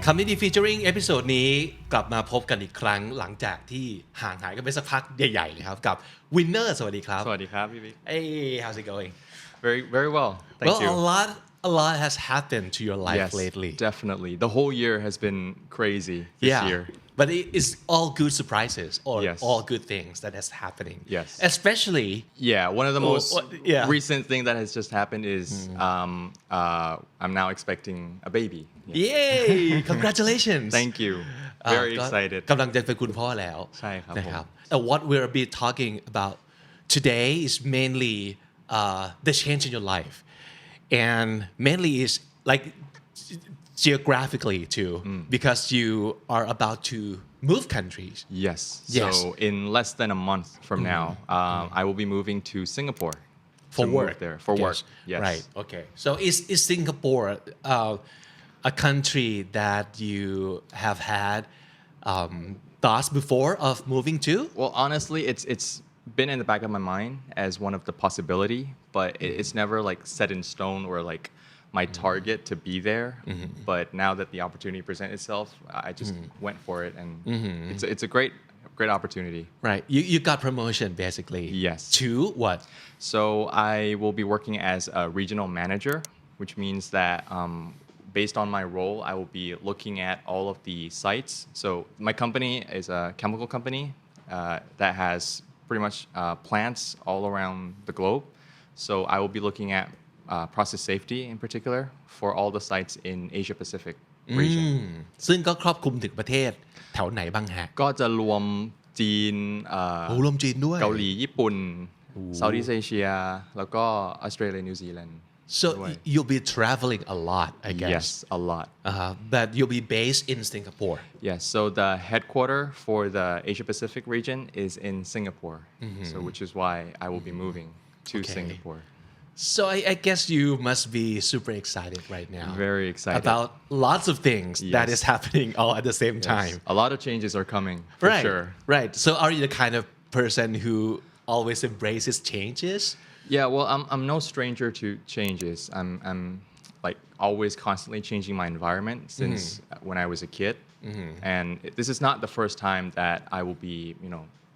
Community Featuring เอพิโซดนี้กลับมาพบกันอีกครั้งหลังจากที่ห่างหายกันไปสักพักใหญ่ๆเลยครับกับ Winner สวัสดีครับสวัสดีครับพี่บิ๊ก Hey how's it going Very well thank Well you a lot has happened to your life yes lately definitely the whole year has been crazy this year but it's all good surprises or Yes. all good things that is happening Yes. especially yeah one of the most yeah. recent thing that has just happened is I'm now expecting a baby Yay congratulations thank you very ก็ excited กำลังจะเป็นคุณพ่อแล้ว ใช่ครับ นะครับ What we'll be talking about today is mainly the change in your life and mainly is like geographically too because you are about to move countries yes Yes. so in less than a month from now I will be moving to Singapore for to move work there for work yes right okay so is Singapore a country that you have had thoughts before of moving to Well, honestly, it's been in the back of my mind as one of the possibility, but it's never like set in stone or like my target to be there. But now that the opportunity presents itself, I just went for it, and it's a great opportunity. right you got promotion basically Yes. to what So I will be working as a regional manager, which means that based on my role, I will be looking at all of the sites. So my company is a chemical company that has pretty much plants all around the globe. So I will be looking at process safety in particular for all the sites in Asia Pacific region. ซึ่งก็ครอบคลุมถึงประเทศแถวไหนบ้างฮะ ก็จะรวมจีน รวมจีนด้วย เกาหลีญี่ปุ่น Southeast Asia แล้วก็ Australia New Zealand so ด้วย you'll be traveling a lot I guess Yes, a lot. But you'll be based in Singapore Yes, so the headquarter for the Asia Pacific region is in Singapore, so which is why I will be moving to Okay. Singapore. so I guess you must be super excited right now Very excited. about lots of things that Yes. is happening all at the same Yes, time a lot of changes are coming for right sure. right so are you the kind of person who always embraces changes Yeah, well, I'm no stranger to changes. I'm like always constantly changing my environment since when I was a kid, and this is not the first time that I will be,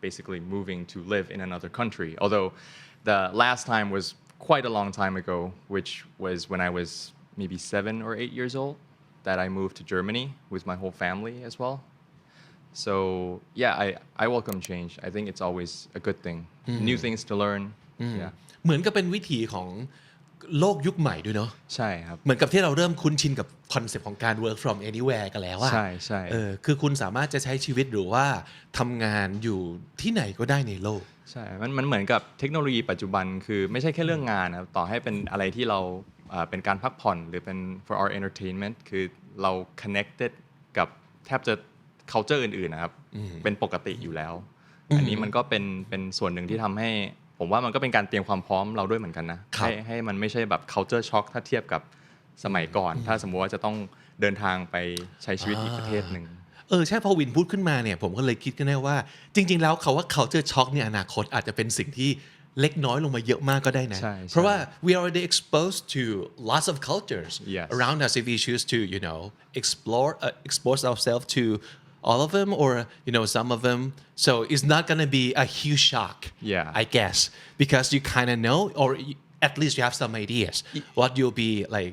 basically moving to live in another country. Although the last time was quite a long time ago, which was when I was maybe 7 or 8 years old, that I moved to Germany with my whole family as well. So yeah, I welcome change. I think it's always a good thing. New things to learn. Yeah. เหมือนกับเป็นวิถีของโลกยุคใหม่ด้วยเนาะ ใช่ครับ เหมือนกับที่เราเริ่มคุ้นชินกับคอนเซปต์ของการ work from anywhere กันแล้วอะ ใช่ใช่ คือคุณสามารถจะใช้ชีวิตหรือว่าทำงานอยู่ที่ไหนก็ได้ในโลก ใช่มันเหมือนกับเทคโนโลยีปัจจุบันคือไม่ใช่แค่เรื่องงานนะครับต่อให้เป็นอะไรที่เราเป็นการพักผ่อนหรือเป็น for our entertainment คือเรา connected กับแทบจะ culture อื่นๆนะครับเป็นปกติอยู่แล้ว อันนี้มันก็เป็นส่วนหนึ่งที่ทำให้ผมว่ามันก็เป็นการเตรียมความพร้อมเราด้วยเหมือนกันนะให้มันไม่ใช่แบบ culture shock ถ้าเทียบกับสมัยก่อน ถ้าสมมติว่าจะต้องเดินทางไปใช้ชีวิตอีกประเทศหนึ่ง ใช่พอวินพูดขึ้นมาเนี่ยผมก็เลยคิดกันได้ว่าจริงๆแล้วเขาว่า culture shock ในอนาคตอาจจะเป็นสิ่งที่เล็กน้อยลงมาเยอะมากก็ได้นะ ใช่ เพราะว่า we are already exposed to lots of cultures Yes. around us if we choose to expose ourselves to all of them or some of them so it's not gonna be a huge shock Yeah. I guess because you kind of know or at least you have some ideas what you'll be like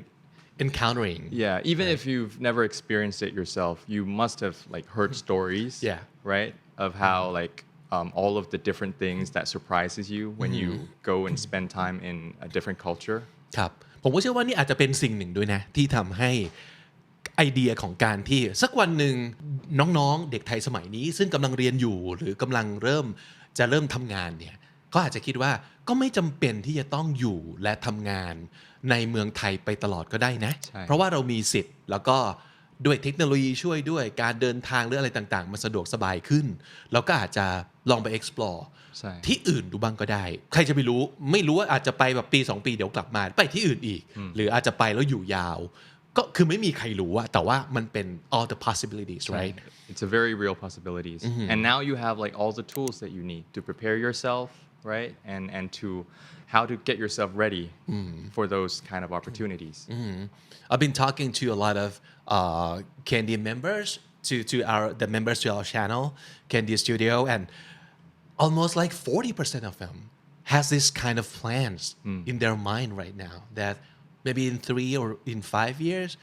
encountering Yeah, even if you've never experienced it yourself, you must have like heard stories, Yeah. right, of how like all of the different things that surprises you when you go and spend time in a different culture. ครับผมก็เชื่อว่านี่อาจจะเป็นสิ่งหนึ่งด้วยนะที่ทำให้ไอเดียของการที่สักวันหนึ่งน้องๆเด็กไทยสมัยนี้ซึ่งกำลังเรียนอยู่หรือกำลังเริ่มทำงานเนี่ยก็อาจจะคิดว่าก็ไม่จำเป็นที่จะต้องอยู่และทำงานในเมืองไทยไปตลอดก็ได้นะ ใช่ เพราะว่าเรามีสิทธิ์แล้วก็ด้วยเทคโนโลยีช่วยด้วยการเดินทางหรืออะไรต่างๆมันสะดวกสบายขึ้นเราก็อาจจะลองไป explore ใช่ ที่อื่นดูบ้างก็ได้ ใครจะไปรู้ไม่รู้ว่าอาจจะไปแบบปี2ปีเดี๋ยวกลับมาไปที่อื่นอีกหรืออาจจะไปแล้วอยู่ยาวก็คือไม่มีใครรู้อะแต่ว่ามันเป็น all the possibilities right It's a very real possibilities. And now you have like all the tools that you need to prepare yourself right? And to how to get yourself ready for those kind of opportunities. I've been talking to a lot of Candy members to the members to our channel Candy Studio and almost like 40% of them has this kind of plans in their mind right now that maybe in 3 or in 5 years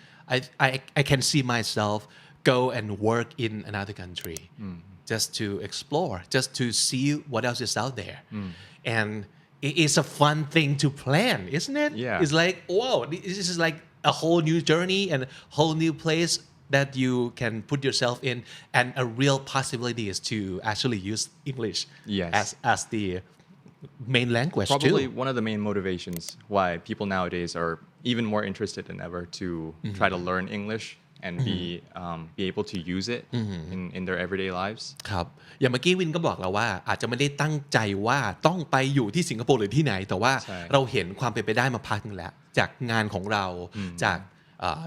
I can see myself go and work in another country just to explore just to see what else is out there and it is a fun thing to plan isn't it Yeah. it's like whoa this is like a whole new journey and a whole new place that you can put yourself in and a real possibility is to actually use English Yes. as the main language Probably too one of the main motivations why people nowadays are even more interested than ever to try to learn English and be able to use it in their everyday lives. ครับอย่างเมื่อกี้วินก็บอกเราว่าอาจจะไม่ได้ตั้งใจว่าต้องไปอยู่ที่สิงคโปร์หรือที่ไหนแต่ว่า ใช่ เราเห็นความเป็นไปได้มาพักหนึงแล้วจากงานของเราจาก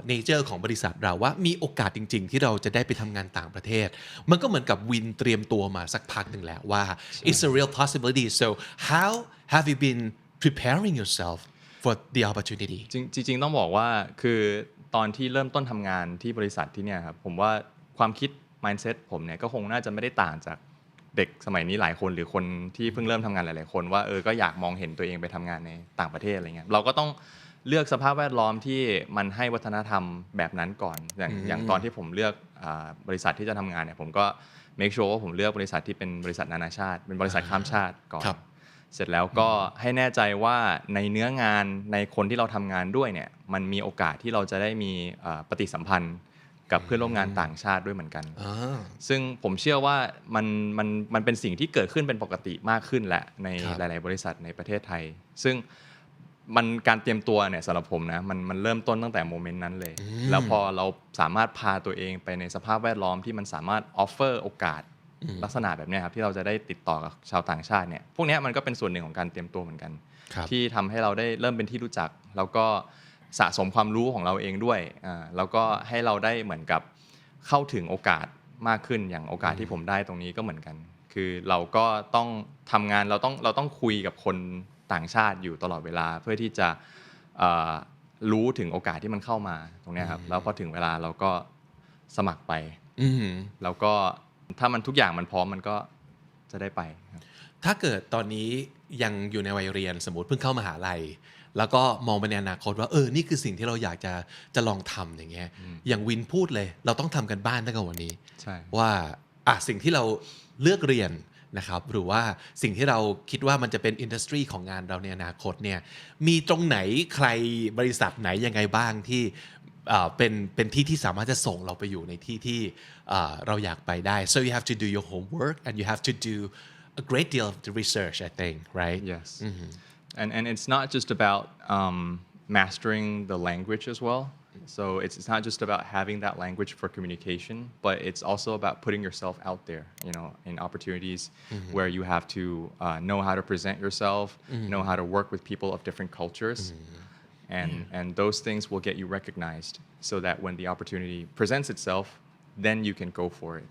เนเจอร์ของบริษัทเราว่ามีโอกาสจริงๆที่เราจะได้ไปทำงานต่างประเทศมันก็เหมือนกับวินเตรียมตัวมาสักพักหนึ่งแล้วว่า it's a real possibility so how have you been preparing yourself for the opportunity จริงๆต้องบอกว่าคือตอนที่เริ่มต้นทำงานที่บริษัทที่เนี่ยครับผมว่าความคิด mindset ผมเนี่ยก็คงน่าจะไม่ได้ต่างจากเด็กสมัยนี้หลายคนหรือคนที่เพิ่งเริ่มทำงานหลายๆคนว่าก็อยากมองเห็นตัวเองไปทำงานในต่างประเทศอะไรเงี้ยเราก็ต้องเลือกสภาพแวดล้อมที่มันให้วัฒนธรรมแบบนั้นก่อนอย่างตอนที่ผมเลือกบริษัทที่จะทำงานเนี่ยผมก็ make sure ว่าผมเลือกบริษัทที่เป็นบริษัทนานาชาติเป็นบริษัทข้ามชาติก่อน ครับ เสร็จแล้วก็ให้แน่ใจว่าในเนื้องานในคนที่เราทำงานด้วยเนี่ยมันมีโอกาสที่เราจะได้มีปฏิสัมพันธ์กับเพื่อนร่วมงานต่างชาติด้วยเหมือนกัน ซึ่งผมเชื่อว่ามันเป็นสิ่งที่เกิดขึ้นเป็นปกติมากขึ้นแหละใน ครับ หลายๆบริษัทในประเทศไทย ซึ่งมันการเตรียมตัวเนี่ยสำหรับผมนะมันเริ่มต้นตั้งแต่โมเมนต์นั้นเลย แล้วพอเราสามารถพาตัวเองไปในสภาพแวดล้อมที่มันสามารถออฟเฟอร์โอกาสลักษณะแบบเนี้ยครับที่เราจะได้ติดต่อกับชาวต่างชาติเนี่ยพวกเนี้ยมันก็เป็นส่วนหนึ่งของการเตรียมตัวเหมือนกัน ครับ ที่ทำให้เราได้เริ่มเป็นที่รู้จักแล้วก็สะสมความรู้ของเราเองด้วยแล้วก็ให้เราได้เหมือนกับเข้าถึงโอกาสมากขึ้นอย่างโอกาสที่ผมได้ตรงนี้ก็เหมือนกัน คือเราก็ต้องทำงานเราต้องคุยกับคนต่างชาติอยู่ตลอดเวลาเพื่อที่จะรู้ถึงโอกาสที่มันเข้ามาตรงเนี้ยครับแล้วพอถึงเวลาเราก็สมัครไปแล้วก็ถ้ามันทุกอย่างมันพร้อมมันก็จะได้ไปครับ ถ้าเกิดตอนนี้ยังอยู่ในวัยเรียนสมมติเพิ่งเข้ามหาลัยแล้วก็มองไปในอนาคตว่านี่คือสิ่งที่เราอยากจะลองทำอย่างเงี้ยอย่างวินพูดเลยเราต้องทำกันบ้านตั้งแต่วันนี้ ใช่ ว่าสิ่งที่เราเลือกเรียนนะครับหรือว่าสิ่งที่เราคิดว่ามันจะเป็นอินดัสทรีของงานเราในอนาคตเนี่ยมีตรงไหนใครบริษัทไหนยังไงบ้างที่เป็นที่ที่สามารถจะส่งเราไปอยู่ในที่ที่เราอยากไปได้ so you have to do your homework and you have to do a great deal of the research I think right Yes. And it's not just about mastering the language as well. So it's not just about having that language for communication, but it's also about putting yourself out there, in opportunities where you have to know how to present yourself, know how to work with people of different cultures. And those things will get you recognized so that when the opportunity presents itself, then you can go for it.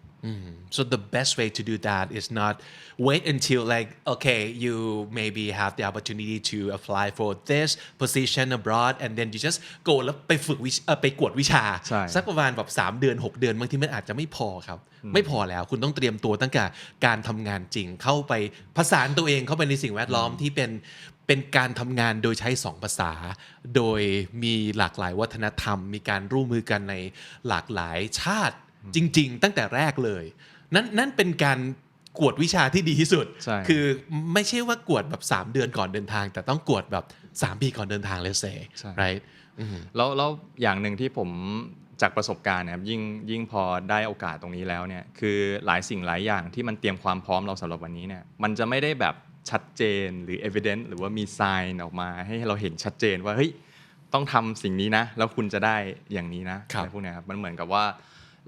So the best way to do that is not wait until okay you maybe have the opportunity to apply for this position abroad and then you just go แล้วไปฝึกไปกวดวิชา ใช่ สักประมาณแบบ3เดือน6เดือนบางทีมันอาจจะไม่พอครับไม่พอแล้วคุณต้องเตรียมตัวตั้งแต่การทำงานจริงเข้าไปผสานตัวเองเข้าไปในสิ่งแวดล้อมที่เป็นการทำงานโดยใช้2ภาษาโดยมีหลากหลายวัฒนธรรมมีการร่วมมือกันในหลากหลายชาติจริงๆตั้งแต่แรกเลยนั่นเป็นการกวดวิชาที่ดีที่สุด ใช่ คือไม่ใช่ว่ากวดแบบ3เดือนก่อนเดินทางแต่ต้องกวดแบบ3ปีก่อนเดินทางเลยเซ่ ใช่ right แล้วอย่างหนึ่งที่ผมจากประสบการณ์นะครับยิ่งพอได้โอกาสตรงนี้แล้วเนี่ยคือหลายสิ่งหลายอย่างที่มันเตรียมความพร้อมเราสำหรับวันนี้เนี่ยมันจะไม่ได้แบบชัดเจนหรือ evidence หรือว่ามี sign ออกมาให้เราเห็นชัดเจนว่าเฮ้ยต้องทำสิ่งนี้นะแล้วคุณจะได้อย่างนี้นะอะไรพวกเนี้ยครับมันเหมือนกับว่า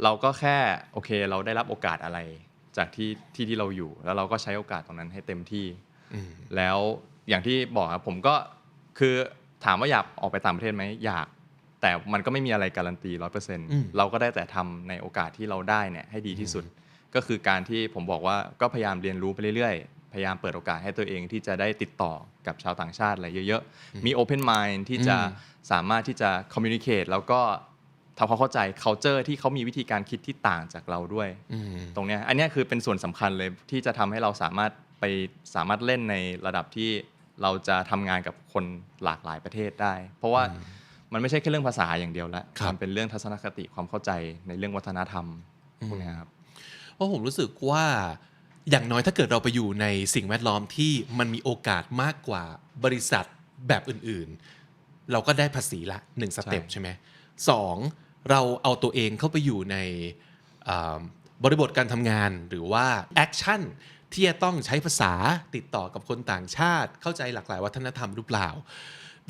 เราก็แค่โอเคเราได้รับโอกาสอะไรจากที่เราอยู่แล้วเราก็ใช้โอกาสตรงนั้นให้เต็มที่แล้วอย่างที่บอกครับผมก็คือถามว่าอยากออกไปต่างประเทศไหมอยากแต่มันก็ไม่มีอะไรการันตี 100% เราก็ได้แต่ทำในโอกาสที่เราได้เนี่ยให้ดีที่สุดก็คือการที่ผมบอกว่าก็พยายามเรียนรู้ไปเรื่อยๆ พยายามเปิดโอกาสให้ตัวเองที่จะได้ติดต่อกับชาวต่างชาติอะไรเยอะๆมี open mind ที่จะสามารถที่จะ communicate แล้วก็ทำความเข้าใจ culture ที่เขามีวิธีการคิดที่ต่างจากเราด้วยตรงเนี้ยอันเนี้ยคือเป็นส่วนสำคัญเลยที่จะทำให้เราสามารถเล่นในระดับที่เราจะทำงานกับคนหลากหลายประเทศได้ เพราะว่ามันไม่ใช่แค่เรื่องภาษาอย่างเดียวแล้วมันเป็นเรื่องทัศนคติความเข้าใจในเรื่องวัฒนธรรมพวกนี้ครับเพราะผมรู้สึกว่าอย่างน้อยถ้าเกิดเราไปอยู่ในสิ่งแวดล้อมที่มันมีโอกาสมากกว่าบริษัทแบบอื่นๆเราก็ได้ภาษีละ1สเต็ปใช่ไหม2เราเอาตัวเองเข้าไปอยู่ในบริบทการทำงานหรือว่าแอคชั่นที่จะต้องใช้ภาษาติดต่อกับคนต่างชาติเข้าใจหลากหลายวัฒนธรรมหรือเปล่า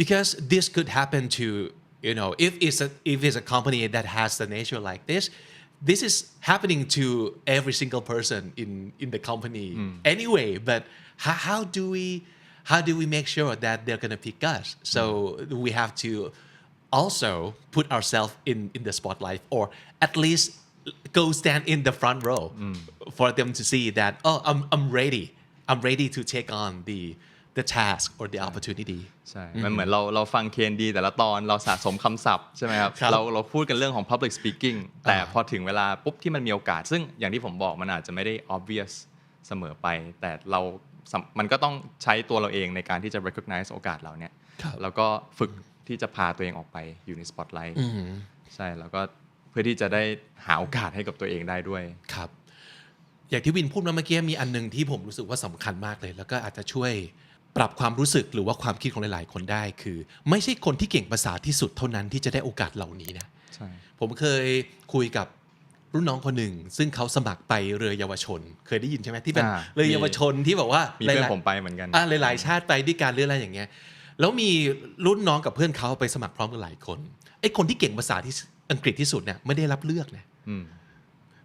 because this could happen to if it's a company that has the nature like this is happening to every single person in the company anyway but how do we make sure that they're gonna pick us so we have to also put ourselves in the spotlight or at least go stand in the front row for them to see that oh I'm ready to take on the task or the opportunity ใช่มันเหมือนเราฟัง KND แต่ละตอนเราสะสมคำศัพท์ใช่ไหมครับเราพูดกันเรื่องของ public speaking แต่พอถึงเวลาปุ๊บที่มันมีโอกาสซึ่งอย่างที่ผมบอกมันอาจจะไม่ได้ obvious เสมอไปแต่มันก็ต้องใช้ตัวเราเองในการที่จะ recognize โอกาสเราเนี่ยแล้วก็ฝึกที่จะพาตัวเองออกไปอยู่ใน spotlight ใช่แล้วก็เพื่อที่จะได้หาโอกาสให้กับตัวเองได้ด้วยครับอย่างที่วินพูดมาเมื่อกี้มีอันนึงที่ผมรู้สึกว่าสำคัญมากเลยแล้วก็อาจจะช่วยปรับความรู้สึกหรือว่าความคิดของหลายๆคนได้คือไม่ใช่คนที่เก่งภาษาที่สุดเท่านั้นที่จะได้โอกาสเหล่านี้นะใช่ผมเคยคุยกับรุ่นน้องคนหนึ่งซึ่งเขาสมัครไปเรือเยาวชนเคยได้ยินใช่ไหมที่เป็นเรือเยาวชนที่บอกว่ามีเพื่อนผมไปเหมือนกันหลายๆชาติไปด้วยกันเรื่องอะไรอย่างเงี้ยแล้วมีรุ่นน้องกับเพื่อนเขาไปสมัครพร้อมกันหลายคนไอ้คนที่เก่งภาษาที่อังกฤษที่สุดเนี่ยไม่ได้รับเลือกนะ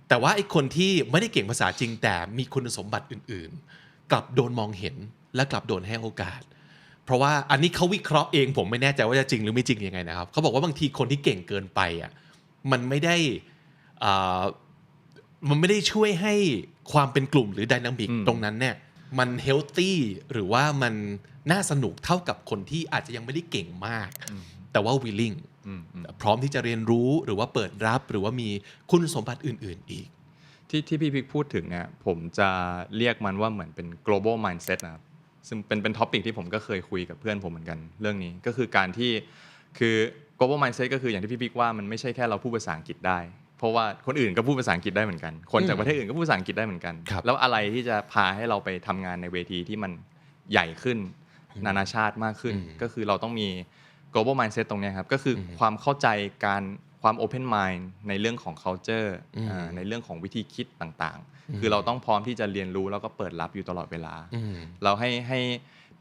แต่ว่าไอ้คนที่ไม่ได้เก่งภาษาจริงแต่มีคุณสมบัติอื่นๆกลับโดนมองเห็นและกลับโดนให้โอกาสเพราะว่าอันนี้เขาวิเคราะห์เองผมไม่แน่ใจว่าจะจริงหรือไม่จริงยังไงนะครับเขาบอกว่าบางทีคนที่เก่งเกินไปอ่ะมันไม่ได้ช่วยให้ความเป็นกลุ่มหรือไดนามิกตรงนั้นเนี่ยมันเฮลตี้หรือว่ามันน่าสนุกเท่ากับคนที่อาจจะยังไม่ได้เก่งมากแต่ว่า willing พร้อมที่จะเรียนรู้หรือว่าเปิดรับหรือว่ามีคุณสมบัติอื่นๆอีกที่พี่พิกพูดถึงเนี่ยผมจะเรียกมันว่าเหมือนเป็น global mindset นะครับซึ่งเป็นท็อปิกที่ผมก็เคยคุยกับเพื่อนผมเหมือนกันเรื่องนี้ก็คือการที่คือ global mindset ก็คืออย่างที่พี่พิกว่ามันไม่ใช่แค่เราพูดภาษาอังกฤษได้เพราะว่าคนอื่นก็พูดภาษาอังกฤษได้เหมือนกันคนจากประเทศอื่นก็พูดภาษาอังกฤษได้เหมือนกันแล้วอะไรที่จะพาให้เราไปทำงานในเวทีที่มันใหญ่ขึ้นนานาชาติมากขึ้นก็คือเราต้องมี global mindset ตรงนี้ครับก็คือความเข้าใจความ open mind ในเรื่องของ culture ในเรื่องของวิธีคิดต่างๆคือเราต้องพร้อมที่จะเรียนรู้แล้วก็เปิดรับอยู่ตลอดเวลาเราให้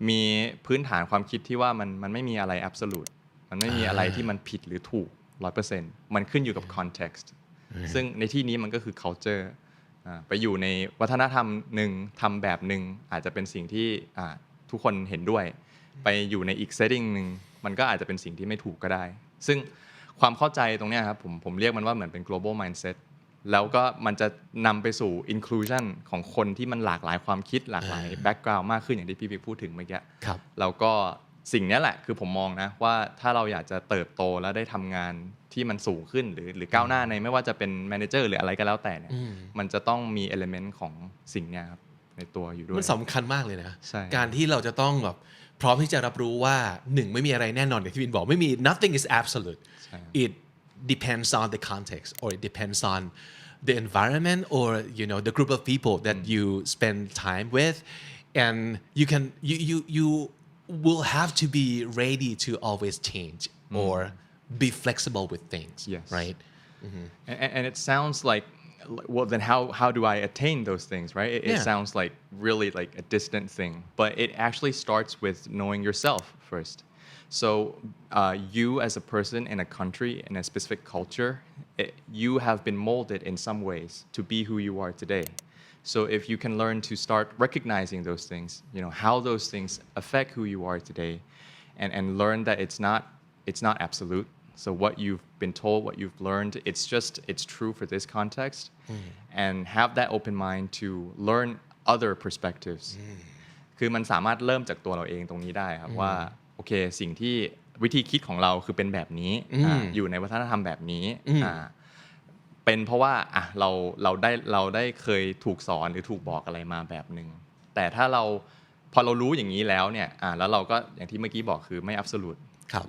มีพื้นฐานความคิดที่ว่ามันไม่มีอะไร absolute มันไม่มีอะไรที่มันผิดหรือถูก 100% มันขึ้นอยู่กับ context ซึ่งในที่นี้มันก็คือ culture ไปอยู่ในวัฒนธรรมหนึ่งทำแบบหนึ่งอาจจะเป็นสิ่งที่ทุกคนเห็นด้วยไปอยู่ในอีก setting หนึ่งมันก็อาจจะเป็นสิ่งที่ไม่ถูกก็ได้ซึ่งความเข้าใจตรงนี้ครับผมเรียกมันว่าเหมือนเป็น global mindset แล้วก็มันจะนำไปสู่ inclusion ของคนที่มันหลากหลายความคิดหลากหลาย background มากขึ้นอย่างที่พี่พูดถึงเมื่อกี้แล้วก็สิ่งนี้แหละคือผมมองนะว่าถ้าเราอยากจะเติบโตและได้ทำงานที่มันสูงขึ้นหรือก้าวหน้าในไม่ว่าจะเป็น manager หรืออะไรก็แล้วแต่เนี่ยมันจะต้องมี element ของสิ่งนี้ครับในตัวอยู่ด้วยมันสำคัญมากเลยนะการที่เราจะต้องแบบพร้อมที่จะรับรู้ว่า1ไม่มีอะไรแน่นอนอย่างที่วินบอกไม่มี nothing is absolute it depends on the context or it depends on the environment or the group of people that you spend time with and you will have to be ready to always change or be flexible with things right and it sounds like well then how do I attain those things right it sounds like really like a distant thing but it actually starts with knowing yourself first so you as a person in a country in a specific culture you have been molded in some ways to be who you are today so if you can learn to start recognizing those things how those things affect who you are today and learn that it's not absolute so what you've been told, what you've learned, it's true for this context. And have that open mind to learn other perspectives คือมันสามารถเริ่มจากตัวเราเองตรงนี้ได้ครับว่าโอเคสิ่งที่วิธีคิดของเราคือเป็นแบบนี้อยู่ในวัฒนธรรมแบบนี้เป็นเพราะว่าเราได้เคยถูกสอนหรือถูกบอกอะไรมาแบบนึงแต่ถ้าเราพอเรารู้อย่างนี้แล้วเนี่ยแล้วเราก็อย่างที่เมื่อกี้บอกคือไม่ absolute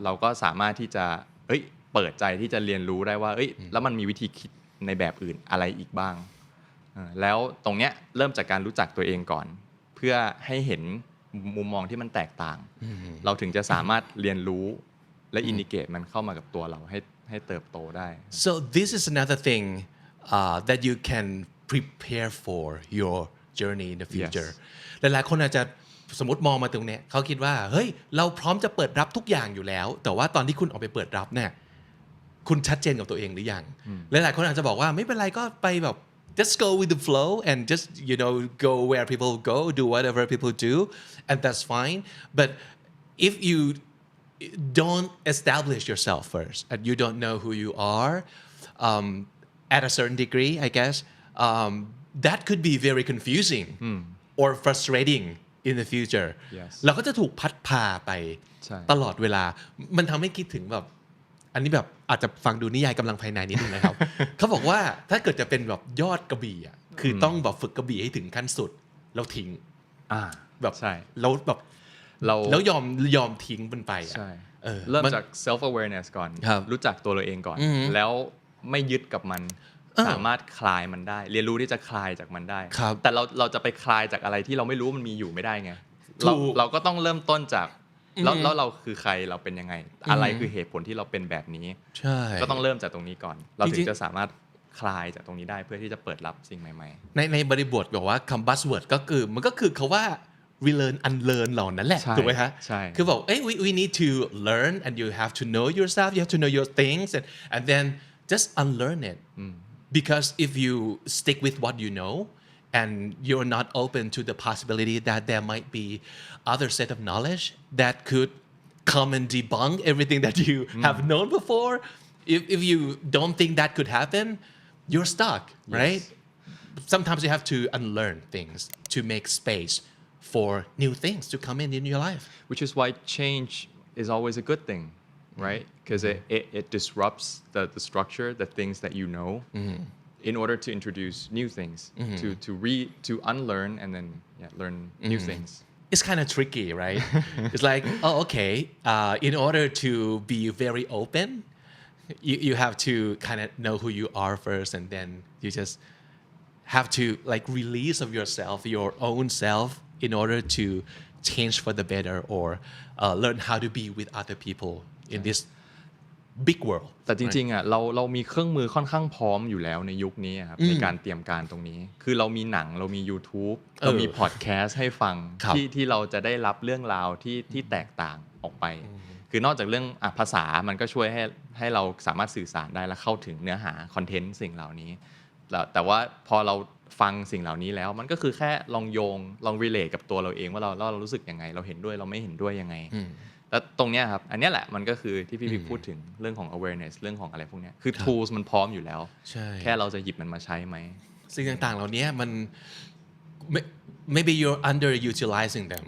เราก็สามารถที่จะเปิดใจที่จะเรียนรู้ได้ว่าแล้วมันมีวิธีคิดในแบบอื่นอะไรอีกบ้างแล้วตรงเนี้ยเริ่มจากการรู้จักตัวเองก่อนเพื่อให้เห็นมุมมองที่มันแตกต่างเราถึงจะสามารถเรียนรู้และอินดิเกตมันเข้ามากับตัวเราให้เติบโตได้ so this is another thing that you can prepare for your journey in the future หลายๆคนอาจจะสมมติมองมาตรงเนี้ยเขาคิดว่าเฮ้ยเราพร้อมจะเปิดรับทุกอย่างอยู่แล้วแต่ว่าตอนที่คุณออกไปเปิดรับเนี่ยคุณชัดเจนกับตัวเองหรือยังหลายๆคนอาจจะบอกว่าไม่เป็นไรก็ไปแบบ just go with the flow and just go where people go do whatever people do and that's fine but if you don't establish yourself first and you don't know who you are at a certain degree I guess that could be very confusing or frustrating in the future เราก็จะถูกพัดพาไปตลอดเวลามันทำให้คิดถึงแบบอันนี้แบบอาจจะฟังดูนิยายกำลังภายในนิดนึงนะครับ เขาบอกว่าถ้าเกิดจะเป็นแบบยอดกระบี่อ่ะคือต้องแบบฝึกกระบี่ให้ถึงขั้นสุดแล้วทิ้งแบบแล้วยอมทิ้งมันไปอ่ะเริ่มจาก self awareness ก่อนรู้จักตัวเราเองก่อนแล้วไม่ยึดกับมันสามารถคลายมันได้เรียนรู้ที่จะคลายจากมันได้แต่เราจะไปคลายจากอะไรที่เราไม่รู้มันมีอยู่ไม่ได้ไงเราก็ต้องเริ่มต้นจากแล้วเราคือใครเราเป็นยังไงอะไรคือเหตุผลที่เราเป็นแบบนี้ก็ต้องเริ่มจากตรงนี้ก่อนเราถึงจะสามารถคลายจากตรงนี้ได้เพื่อที่จะเปิดรับสิ่งใหม่ๆในบริบทบอกว่าคำ buzzword ก็คือมันก็คือคำว่า relearn unlearn เหล่านั้นแหละถูกไหมฮะคือบอกwe need to learn and you have to know yourself you have to know your things and then just unlearn it because if you stick with what you know and you're not open to the possibility that there might be other set of knowledge that could come and debunk everything that you have known before if you don't think that could happen you're stuck right sometimes you have to unlearn things to make space for new things to come in your life which is why change is always a good thing right because it disrupts the structure the things that you know in order to introduce new things to unlearn and then learn new things it's kind of tricky right it's like okay in order to be very open you have to kind of know who you are first and then you just have to like release of yourself your own self in order to change for the better or learn how to be with other people in this big world แต่จริงๆอ่ะเรามีเครื่องมือค่อนข้างพร้อมอยู่แล้วในยุคนี้ครับในการเตรียมการตรงนี้คือเรามีหนังเรามี YouTube เรามีพอดแคสต์ให้ฟังที่เราจะได้รับเรื่องราวที่แตกต่างออกไปคือนอกจากเรื่องภาษามันก็ช่วยให้เราสามารถสื่อสารได้และเข้าถึงเนื้อหาคอนเทนต์สิ่งเหล่านี้แต่ว่าพอเราฟังสิ่งเหล่านี้แล้วมันก็คือแค่ลองโยงลอง relate กับตัวเราเองว่าเรารู้สึกยังไงเราเห็นด้วยเราไม่เห็นด้วยยังไงแล้วตรงเนี้ยครับอันเนี้ยแหละมันก็คือที่พี่พูดถึงเรื่องของ awareness เรื่องของอะไรพวกเนี้ยคือ tools มันพร้อมอยู่แล้วแค่เราจะหยิบมันมาใช้ไหมสิ่งต่างๆเหล่านี้มัน maybe you're underutilizing them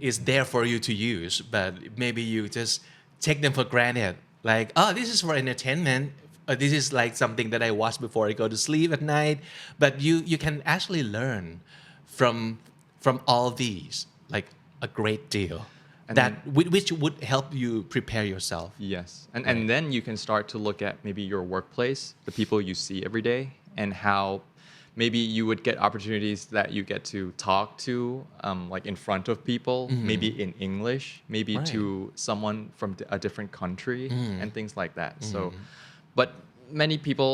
it's there for you to use but maybe you just take them for granted like this is for entertainment this is like something that I watch before I go to sleep at night but you can actually learn from all these like a great deal that which would help you prepare yourself yes and then you can start to look at maybe your workplace the people you see every day and how maybe you would get opportunities that you get to talk to like in front of people maybe in English maybe to someone from a different country and things like that so but many people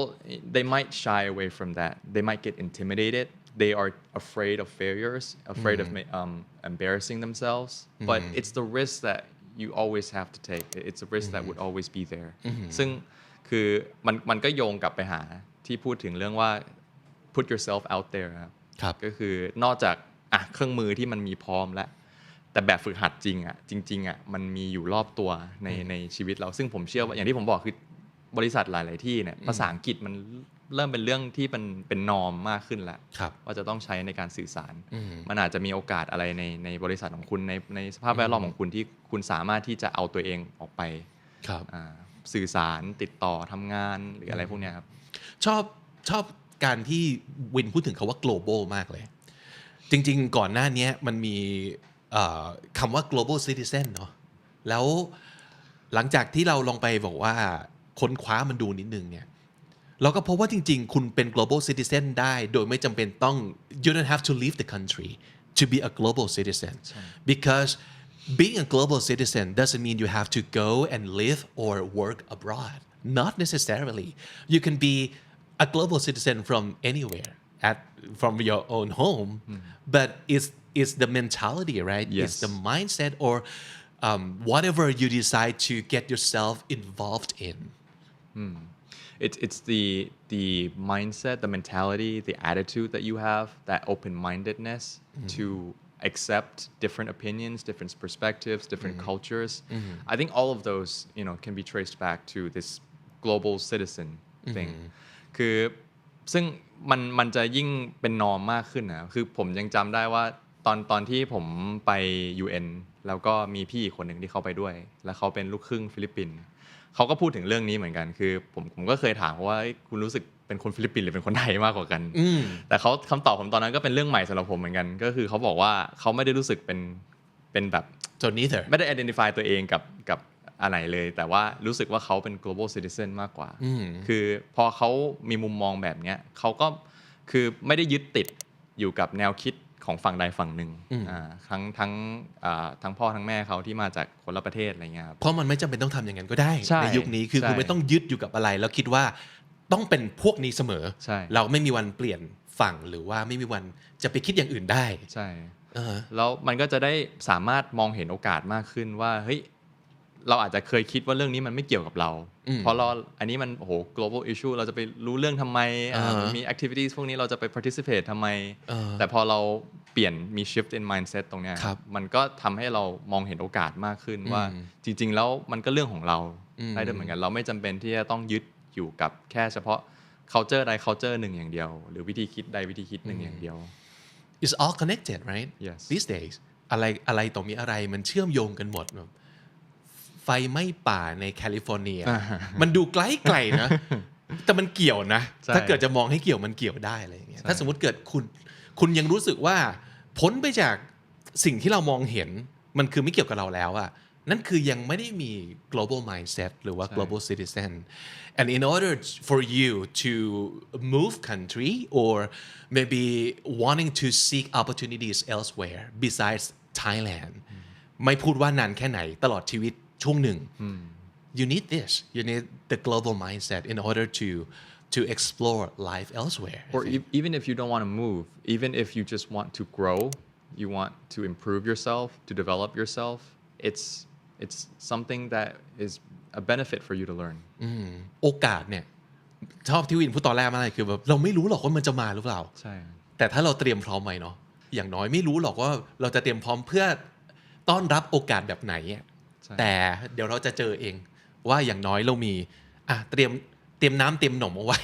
they might shy away from that they might get intimidated they are afraid of failures afraid of embarrassing themselves but it's the risk that you always have to take it's a risk that would always be there ซึ่งคือมันก็โยงกลับไปหาที่พูดถึงเรื่องว่า put yourself out there ครับก็คือนอกจากเครื่องมือที่มันมีพร้อมแล้วแต่แบบฝึกหัดจริงมันมีอยู่รอบตัวในชีวิตเราซึ่งผมเชื่อว่าอย่างที่ผมบอกคือบริษัทหลายๆที่เนี่ยภาษาอังกฤษมัน เริ่มเป็นเรื่องที่เป็นนอร์มมากขึ้นแล้ว ครับ ว่าจะต้องใช้ในการสื่อสาร มันอาจจะมีโอกาสอะไรในบริษัทของคุณในสภาพแวดล้อมของคุณที่คุณสามารถที่จะเอาตัวเองออกไป ครับ สื่อสารติดต่อทำงานหรืออะไรพวกเนี้ยครับ ชอบการที่วินพูดถึงคาว่า global มากเลย จริงๆก่อนหน้านี้มันมีคำว่า global citizen เนาะแล้วหลังจากที่เราลองไปบอกว่าค้นคว้ามันดูนิดนึงเนี่ยเราก็พบว่าจริงๆคุณเป็น global citizen ได้โดยไม่จำเป็นต้อง you don't have to leave the country to be a global citizen because being a global citizen doesn't mean you have to go and live or work abroad not necessarily you can be a global citizen from anywhere from your own home but it's the mentality right Yes. it's the mindset or whatever you decide to get yourself involved in It's the mindset, the mentality, the attitude that you have, that open-mindedness to accept different opinions, different perspectives, different cultures. I think all of those, can be traced back to this global citizen thing. คือซึ่งมันจะยิ่งเป็นนอร์มมากขึ้นนะคือผมยังจำได้ว่าตอนที่ผมไป UN แล้วก็มีพี่อีกคนหนึ่งที่เขาไปด้วยแล้วเขาเป็นลูกครึ่งฟิลิปปินส์เขาก็พูดถึงเรื่องนี้เหมือนกันคือผมก็เคยถามว่าคุณรู้สึกเป็นคนฟิลิปปินส์หรือเป็นคนไทยมากกว่ากันแต่เขาคำตอบผมตอนนั้นก็เป็นเรื่องใหม่สำหรับผมเหมือนกันก็คือเขาบอกว่าเขาไม่ได้รู้สึกเป็นแบบ so neither ไม่ได้ identify ตัวเองกับอะไรเลยแต่ว่ารู้สึกว่าเขาเป็น global citizen มากกว่าคือพอเขามีมุมมองแบบเนี้ยเขาก็คือไม่ได้ยึดติดอยู่กับแนวคิดของฝั่งใดฝั่งหนึ่งทั้งพ่อทั้งแม่เขาที่มาจากคนละประเทศอะไรเงี้ยครับเพราะมันไม่จำเป็นต้องทำอย่างนั้นก็ได้ ใช่ ในยุคนี้คือ ใช่ คุณไม่ต้องยึดอยู่กับอะไรแล้วคิดว่าต้องเป็นพวกนี้เสมอ ใช่ เราไม่มีวันเปลี่ยนฝั่งหรือว่าไม่มีวันจะไปคิดอย่างอื่นได้ ใช่แล้วมันก็จะได้สามารถมองเห็นโอกาสมากขึ้นว่าเฮ้ยเราอาจจะเคยคิดว่าเรื่องนี้มันไม่เกี่ยวกับเราเพราะอันนี้มันโอ้โห global issue เราจะไปรู้เรื่องทำไมมี activities พวกนี้เราจะไป participate ทำไมแต่พอเราเปลี่ยนมี shift in mindset ตรงเนี้ยมันก็ทำให้เรามองเห็นโอกาสมากขึ้นว่าจริงๆแล้วมันก็เรื่องของเราได้ด้วยเหมือนกันเราไม่จำเป็นที่จะต้องยึดอยู่กับแค่เฉพาะ culture ใด culture หนึ่งอย่างเดียวหรือวิธีคิดใดวิธีคิดหนึ่งอย่างเดียว it's all connected right Yes. these days อะไรต่อมีอะไรมันเชื่อมโยงกันหมดไฟไหม้ป่าในแคลิฟอร์เนีย มันดูไกลๆนะ แต่มันเกี่ยวนะ ใช่ ถ้าเกิดจะมองให้เกี่ยวมันเกี่ยวได้อะไรอย่างเงี้ยถ้าสมมติเกิดคุณยังรู้สึกว่าพ้นไปจากสิ่งที่เรามองเห็นมันคือไม่เกี่ยวกับเราแล้วอะนั่นคือยังไม่ได้มี global mindset หรือว่า global citizen and in order for you to move country or maybe wanting to seek opportunities elsewhere besides Thailand ไม่พูดว่านานแค่ไหนตลอดชีวิตช่วงหนึ่ง you need this you need the global mindset in order to explore life elsewhere or even if you don't want to move even if you just want to grow you want to improve yourself to develop yourself it's something that is a benefit for you to learn โอกาสเนี่ยชอบที่วินพูดตอนแรกมากเลยคือแบบเราไม่รู้หรอกว่ามันจะมาหรือเปล่า ใช่ แต่ถ้าเราเตรียมพร้อมไว้เนาะอย่างน้อยไม่รู้หรอกว่าเราจะเตรียมพร้อมเพื่อต้อนรับโอกาสแบบไหนแต่เดี๋ยวเราจะเจอเองว่าอย่างน้อยเรามีเตรียมน้ำเตรียมหนมเอาไว้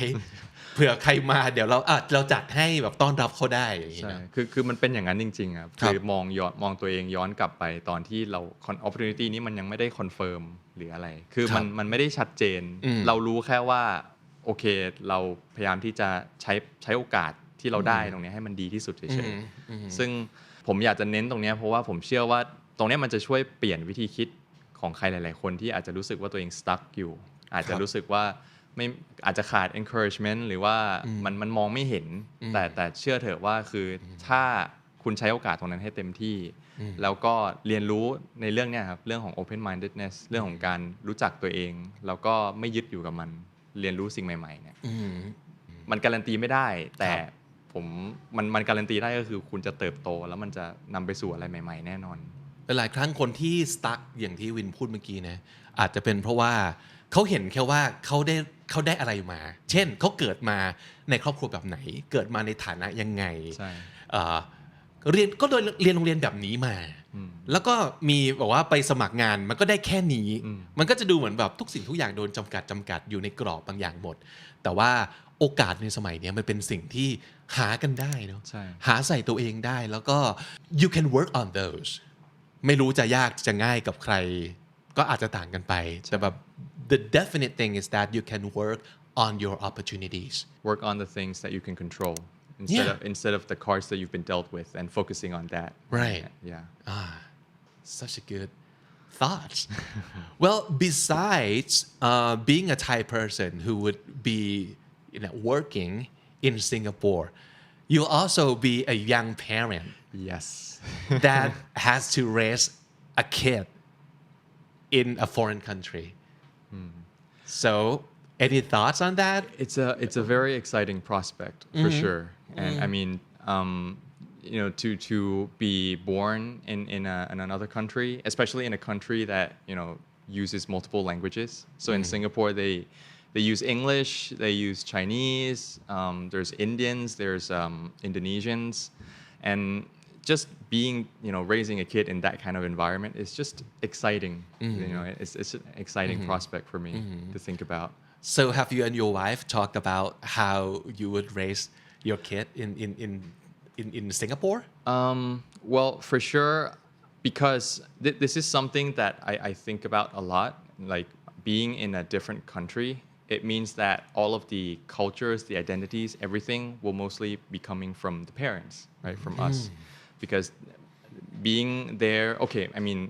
เผื่อใครมาเดี๋ยวเราจัดให้แบบต้อนรับเขาได้อย่างนี้ ใช่ นะ คือมันเป็นอย่างนั้นจริงๆครับคือมองตัวเองย้อนกลับไปตอนที่เรา opportunity นี้มันยังไม่ได้ confirm หรืออะไรคือมันไม่ได้ชัดเจนเรารู้แค่ว่าโอเคเราพยายามที่จะใช้โอกาสที่เราได้ตรงนี้ให้มันดีที่สุดเฉยๆซึ่งผมอยากจะเน้นตรงนี้เพราะว่าผมเชื่อว่าตรงนี้มันจะช่วยเปลี่ยนวิธีคิดของใครหลายๆคนที่อาจจะรู้สึกว่าตัวเอง stuck อยู่อาจจะรู้สึกว่าไม่อาจจะขาด encouragement หรือว่ามันมองไม่เห็นแต่เชื่อเถอะว่าคือถ้าคุณใช้โอกาสตรงนั้นให้เต็มที่แล้วก็เรียนรู้ในเรื่องเนี้ยครับเรื่องของ open mindedness เรื่องของการรู้จักตัวเองแล้วก็ไม่ยึดอยู่กับมันเรียนรู้สิ่งใหม่ๆเนี่ยมันการันตีไม่ได้แต่มันการันตีได้ก็คือคุณจะเติบโตแล้วมันจะนำไปสู่อะไรใหม่ๆแน่นอนหลายครั้งคนที่ stuck อย่างที่วินพูดเมื่อกี้นะอาจจะเป็นเพราะว่าเขาเห็นแค่ว่าเขาได้อะไรมาเช่นเขาเกิดมาในครอบครัวแบบไหนเกิดมาในฐานะยังไงเรียนก็โดยเรียนโรงเรียนแบบนี้มาแล้วก็มีบอกว่าไปสมัครงานมันก็ได้แค่นี้มันก็จะดูเหมือนแบบทุกสิ่งทุกอย่างโดนจำกัดอยู่ในกรอบบางอย่างหมดแต่ว่า โอกาสในสมัยเนี้ยมันเป็นสิ่งที่หากันได้เนาะ ใช่ หาใส่ตัวเองได้แล้วก็ you can work on those ไม่รู้จะยากจะง่ายกับใครก็อาจจะต่างกันไปแต่แบบ the definite thing is that you can work on your opportunities work on the things that you can control Yeah. instead of the cards that you've been dealt with and focusing on that. Right. Yeah. Such a good thoughts. Well, besides being a Thai person who would be working in Singapore, you'll also be a young parent Yes. that has to raise a kid in a foreign country. So, any thoughts on that? It's a very exciting prospect for sure. And I mean, to be born in another country, especially in a country that uses multiple languages. So in Singapore, they use English, they use Chinese. There's Indians, there's Indonesians, and just being raising a kid in that kind of environment is just exciting. It's an exciting prospect for me to think about. So, have you and your wife talked about how you would raise your kid in Singapore? Well, for sure, because this is something that I think about a lot. Like being in a different country, it means that all of the cultures, the identities, everything will mostly be coming from the parents, right? From us. Because being there, okay, I mean,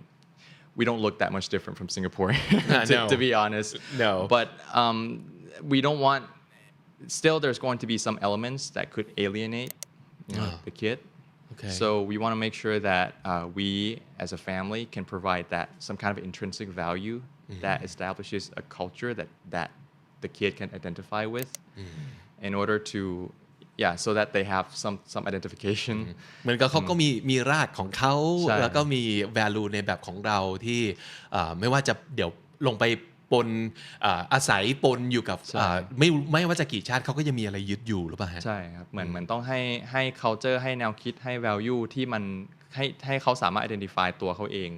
we don't look that much different from Singapore, No. to be honest. No. But we don't want. Still, there's going to be some elements that could alienate the kid. Okay. So we want to make sure that we, as a family, can provide that some kind of intrinsic value that establishes a culture that the kid can identify with, in order to, so that they have some identification. เหมือนกับเขาก็มีรากของเขา ใช่ แล้วก็มี value ในแบบของเราที่ไม่ว่าจะเดี๋ยวลงไปปนอาศัยปนอยู่กับ ใช่ ไม่ว่าจะกี่ชาติเขาก็ยังมีอะไรยึดอยู่หรือเปล่าฮะ ใช่ครับเหมือนต้องให้ culture ให้แนวคิดให้ value ที่มันให้เขาสามารถ identify ตัวเขาเอง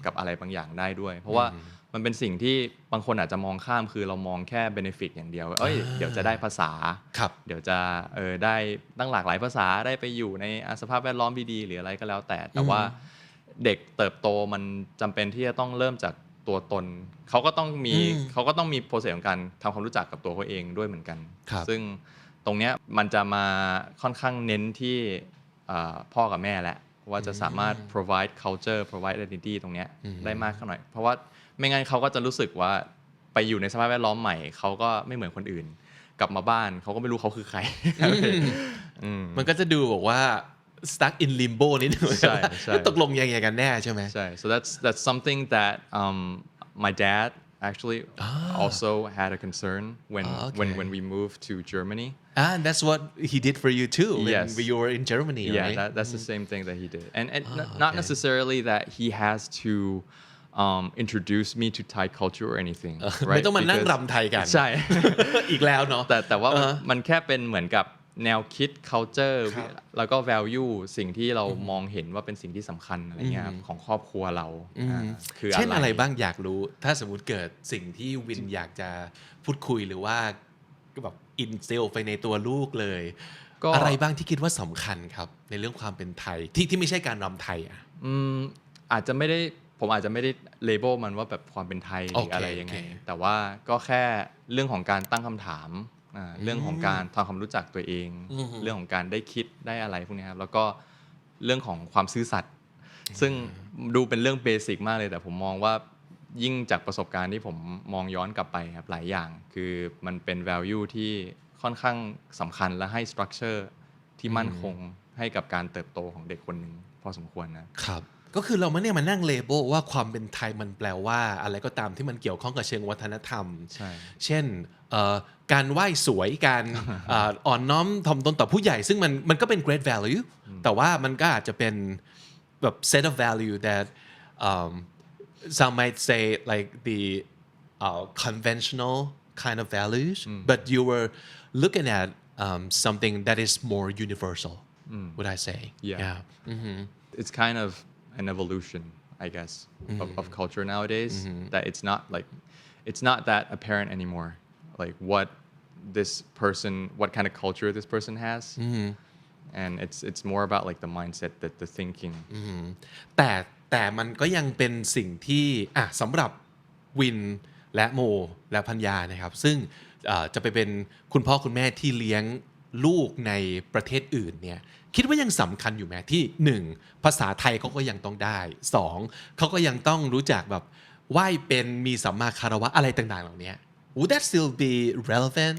กับอะไรบางอย่างได้ด้วย เพราะว่ามันเป็นสิ่งที่บางคนอาจจะมองข้ามคือเรามองแค่ benefit อย่างเดียวเดี๋ยวจะได้ภาษา ครับ เดี๋ยวจะได้ตั้งหลากหลายภาษาได้ไปอยู่ในสภาพแวดล้อมดีๆหรืออะไรก็แล้วแต่ว่าเด็กเติบโตมันจำเป็นที่จะต้องเริ่มจากตัวตนเขาก็ต้องมี process ของการทำความรู้จักกับตัวเขาเองด้วยเหมือนกัน ครับ ซึ่งตรงเนี้ยมันจะมาค่อนข้างเน้นที่พ่อกับแม่แหละว่าจะสามารถ provide culture provide identity ตรงเนี้ยได้มากขึ้นหน่อยเพราะว่าไม่งั้นเขาก็จะรู้สึกว่าไปอยู่ในสภาพแวดล้อมใหม่เขาก็ไม่เหมือนคนอื่นกลับมาบ้านเขาก็ไม่รู้เขาคือใคร มันก็จะดูบอกว่า stuck in limbo นิดนึง ใช่ใช่ ตกลงยังไงกันแน่ใช่ไหม So that's something that my dad actually also had a concern when we moved to Germany. And that's what he did for you too when Yes. you were in Germany, Yeah, right? that's the same thing that he did, and not necessarily that he has to introduce me to Thai culture or anything. ไม่ Right? ต้องมานั่ง Because- รำไทยกัน ใช่ อีกแล้วเนาะ แต่ว่ามันแค่เป็นเหมือนกับแนวคิด culture ครับ แล้วก็ value สิ่งที่เรามองเห็นว่าเป็นสิ่งที่สำคัญอะไรเงี้ยครับของครอบครัวเราคืออะไร เช่นอะไรบ้างอยากรู้ ถ้าสมมติเกิดสิ่งที่วินอยากจะพูดคุยหรือว่าแบบอินเซลไปในตัวลูกเลย ก็ อะไรบ้างที่คิดว่าสำคัญครับ ในเรื่องความเป็นไทยที่ไม่ใช่การรำไทยอ่ะ ผมอาจจะไม่ได้ label มันว่าแบบความเป็นไทยหรืออะไรยังไง แต่ว่าก็แค่เรื่องของการตั้งคำถามเรื่องของการทำความรู้จักตัวเอง เรื่องของการได้คิดได้อะไรพวกนี้ครับแล้วก็เรื่องของความซื่อสัตย์ซึ่งดูเป็นเรื่องเบสิกมากเลยแต่ผมมองว่ายิ่งจากประสบการณ์ที่ผมมองย้อนกลับไปครับหลายอย่างคือมันเป็น value ที่ค่อนข้างสำคัญและให้ structure ที่มั่นคงให้กับการเติบโตของเด็กคนหนึ่งพอสมควรนะครับ ก็คือเราไม่ได้มานั่งเลเบลว่าความเป็นไทยมันแปลว่าอะไรก็ตามที่มันเกี่ยวข้องกับเชิงวัฒนธรรม ใช่ เช่นการไหว้สวยการอ่อนน้อมถ่อมตนต่อผู้ใหญ่ซึ่งมันก็เป็น great value แต่ว่ามันก็อาจจะเป็นแบบ set of value that some might say like the conventional kind of values but you were looking at something that is more universal would I say Yeah. It's kind of an evolution, I guess, of culture nowadays. That it's not that apparent anymore. Like what this person, what kind of culture this person has, and it's more about like the mindset, the thinking. แต่มันก็ยังเป็นสิ่งที่สำหรับวินและโมและพัญญานะครับซึ่งจะไปเป็นคุณพ่อคุณแม่ที่เลี้ยงลูกในประเทศอื่นเนี่ยคิดว่ายังสำคัญอยู่ไหมที่1ภาษาไทยเขาก็ยังต้องได้2เขาก็ยังต้องรู้จักแบบไหว้เป็นมีสัมมาคารวะอะไรต่างๆเหล่านี้ Would that still be relevant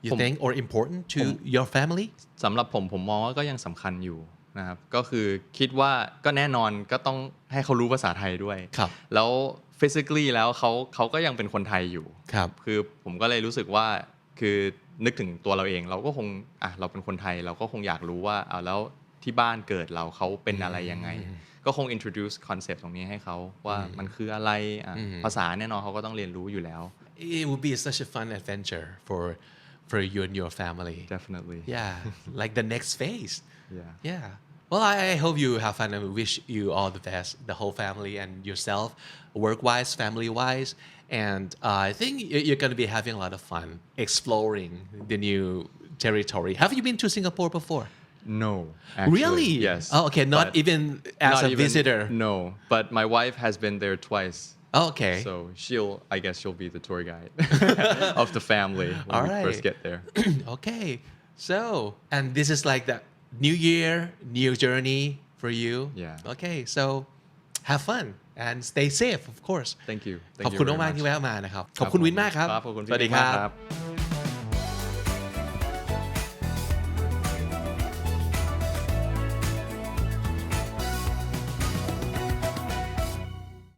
you think or important to your family สำหรับผมมองว่าก็ยังสำคัญอยู่นะครับก็คือคิดว่าก็แน่นอนก็ต้องให้เขารู้ภาษาไทยด้วย ครับ แล้ว physically แล้วเขาก็ยังเป็นคนไทยอยู่ ครับ คือผมก็เลยรู้สึกว่าคือนึกถึงตัวเราเองเราก็คงเราเป็นคนไทยเราก็คงอยากรู้ว่าแล้วที่บ้านเกิดเราเขาเป็นอะไรยังไงก็คง introduce concept ตรงนี้ให้เขาว่ามันคืออะไรภาษาแน่นอนเขาก็ต้องเรียนรู้อยู่แล้ว It would be such a fun adventure for you and your family definitely yeah like the next phase yeah well I hope you have fun and wish you all the best the whole family and yourself work-wise family-wise and I think you're going to be having a lot of fun exploring the new territory have you been to Singapore before No, actually, really yes. oh okay not But even as not a even- visitor No, but my wife has been there twice. oh, okay So I guess she'll be the tour guide of the family when All we right. first get there. okay so and this is like the new year new journey for you Yeah. okay so have fun and stay safe of course Thank you. ขอบคุณมากๆที่แวะมานะครับขอบคุณวินมากครับ ครับขอบคุณพี่ สวัสดี มาก ค ค รั รับ บ